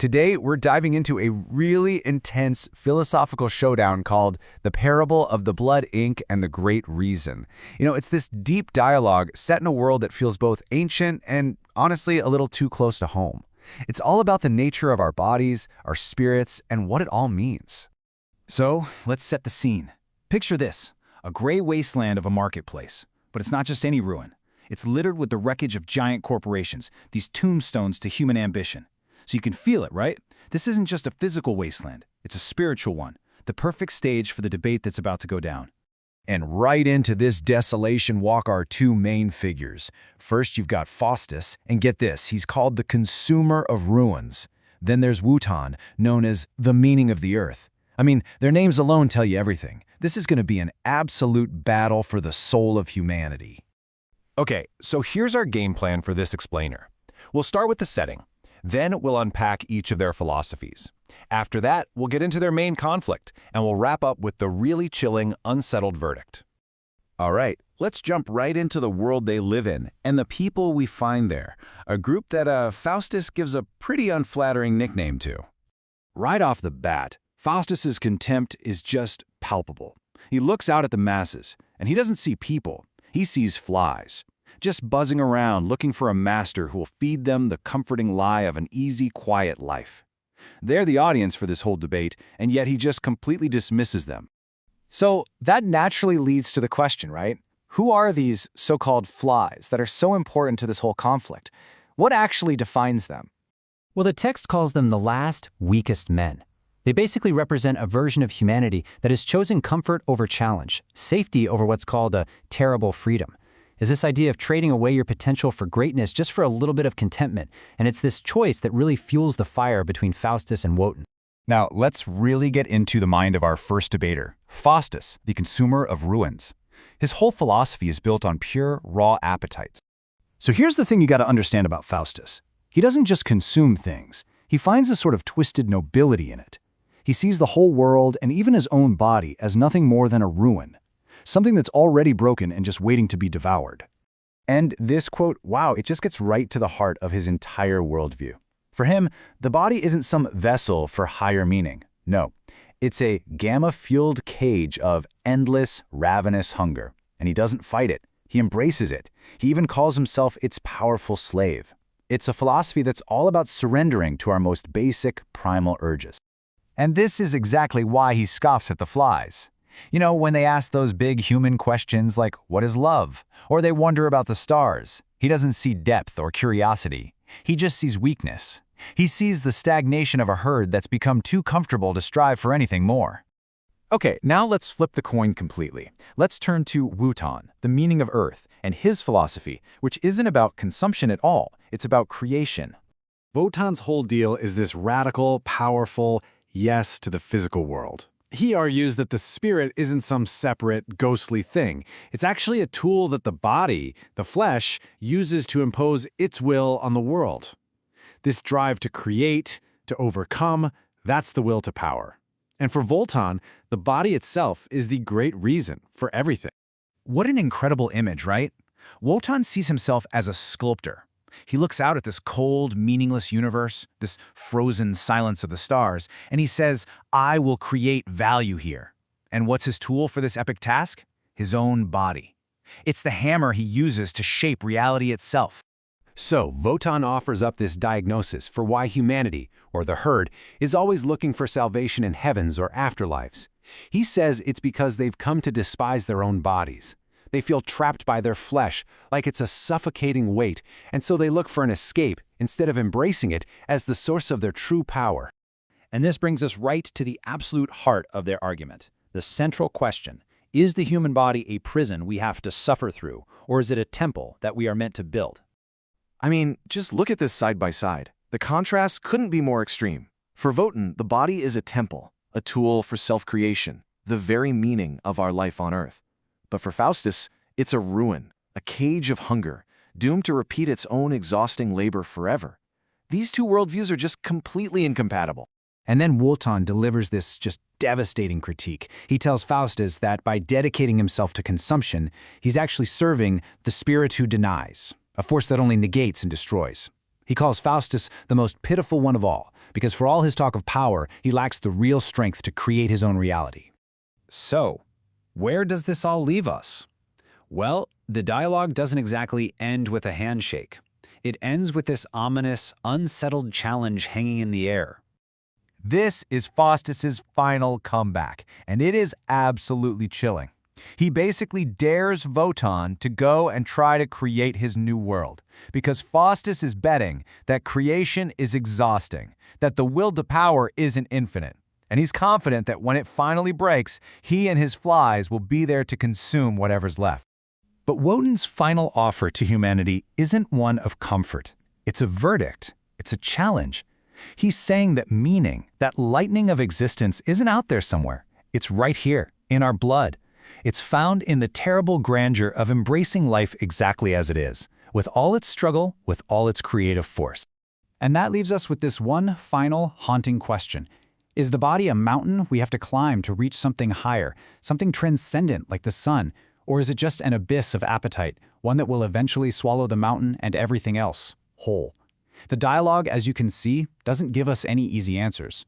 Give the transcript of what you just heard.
Today, we're diving into a really intense philosophical showdown called The Parable of the Blood Ink and the Great Reason. It's this deep dialogue set in a world that feels both ancient and, honestly, a little too close to home. It's all about the nature of our bodies, our spirits, and what it all means. So, let's set the scene. Picture this, a gray wasteland of a marketplace. But it's not just any ruin. It's littered with the wreckage of giant corporations, these tombstones to human ambition. So you can feel it, right? This isn't just a physical wasteland. It's a spiritual one, the perfect stage for the debate that's about to go down. And right into this desolation walk our two main figures. First, you've got Faustus, and get this, he's called the consumer of ruins. Then there's Wotan, known as the meaning of the earth. Their names alone tell you everything. This is going to be an absolute battle for the soul of humanity. Okay, so here's our game plan for this explainer. We'll start with the setting. Then we'll unpack each of their philosophies. After that, we'll get into their main conflict, and we'll wrap up with the really chilling, unsettled verdict. All right, let's jump right into the world they live in and the people we find there, a group that Faustus gives a pretty unflattering nickname to. Right off the bat, Faustus's contempt is just palpable. He looks out at the masses, and he doesn't see people. He sees flies, just buzzing around looking for a master who will feed them the comforting lie of an easy, quiet life. They're the audience for this whole debate, and yet he just completely dismisses them. So that naturally leads to the question, right? Who are these so-called flies that are so important to this whole conflict? What actually defines them? Well, the text calls them the last, weakest men. They basically represent a version of humanity that has chosen comfort over challenge, safety over what's called a terrible freedom. Is this idea of trading away your potential for greatness just for a little bit of contentment, and it's this choice that really fuels the fire between Faustus and Wotan. Now, let's really get into the mind of our first debater, Faustus, the consumer of ruins. His whole philosophy is built on pure, raw appetites. So here's the thing you got to understand about Faustus. He doesn't just consume things. He finds a sort of twisted nobility in it. He sees the whole world and even his own body as nothing more than a ruin, something that's already broken and just waiting to be devoured. And this quote, wow, it just gets right to the heart of his entire worldview. For him, the body isn't some vessel for higher meaning. No, it's a gamma-fueled cage of endless, ravenous hunger. And he doesn't fight it. He embraces it. He even calls himself its powerful slave. It's a philosophy that's all about surrendering to our most basic, primal urges. And this is exactly why he scoffs at the flies. When they ask those big human questions like, what is love? Or they wonder about the stars, he doesn't see depth or curiosity. He just sees weakness. He sees the stagnation of a herd that's become too comfortable to strive for anything more. Okay, now let's flip the coin completely. Let's turn to Wotan, the meaning of earth, and his philosophy, which isn't about consumption at all. It's about creation. Wotan's whole deal is this radical, powerful yes to the physical world. He argues that the spirit isn't some separate, ghostly thing. It's actually a tool that the body, the flesh, uses to impose its will on the world. This drive to create, to overcome, that's the will to power. And for Wotan, the body itself is the great reason for everything. What an incredible image, right? Wotan sees himself as a sculptor. He looks out at this cold, meaningless universe, this frozen silence of the stars, and he says, I will create value here. And what's his tool for this epic task? His own body. It's the hammer he uses to shape reality itself. So, Wotan offers up this diagnosis for why humanity, or the herd, is always looking for salvation in heavens or afterlives. He says it's because they've come to despise their own bodies. They feel trapped by their flesh, like it's a suffocating weight, and so they look for an escape instead of embracing it as the source of their true power. And this brings us right to the absolute heart of their argument, the central question. Is the human body a prison we have to suffer through, or is it a temple that we are meant to build? Just look at this side by side. The contrast couldn't be more extreme. For Wotan, the body is a temple, a tool for self-creation, the very meaning of our life on earth. But for Faustus, it's a ruin, a cage of hunger, doomed to repeat its own exhausting labor forever. These two worldviews are just completely incompatible. And then Wotan delivers this just devastating critique. He tells Faustus that by dedicating himself to consumption, he's actually serving the spirit who denies, a force that only negates and destroys. He calls Faustus the most pitiful one of all, because for all his talk of power, he lacks the real strength to create his own reality. So, where does this all leave us? Well, the dialogue doesn't exactly end with a handshake. It ends with this ominous, unsettled challenge hanging in the air. This is Faustus's final comeback, and it is absolutely chilling. He basically dares Wotan to go and try to create his new world, because Faustus is betting that creation is exhausting, that the will to power isn't infinite, and he's confident that when it finally breaks, he and his flies will be there to consume whatever's left. But Wotan's final offer to humanity isn't one of comfort. It's a verdict. It's a challenge. He's saying that meaning, that lightning of existence, isn't out there somewhere. It's right here, in our blood. It's found in the terrible grandeur of embracing life exactly as it is, with all its struggle, with all its creative force. And that leaves us with this one final haunting question. Is the body a mountain we have to climb to reach something higher, something transcendent like the sun? Or is it just an abyss of appetite, one that will eventually swallow the mountain and everything else, whole? The dialogue, as you can see, doesn't give us any easy answers.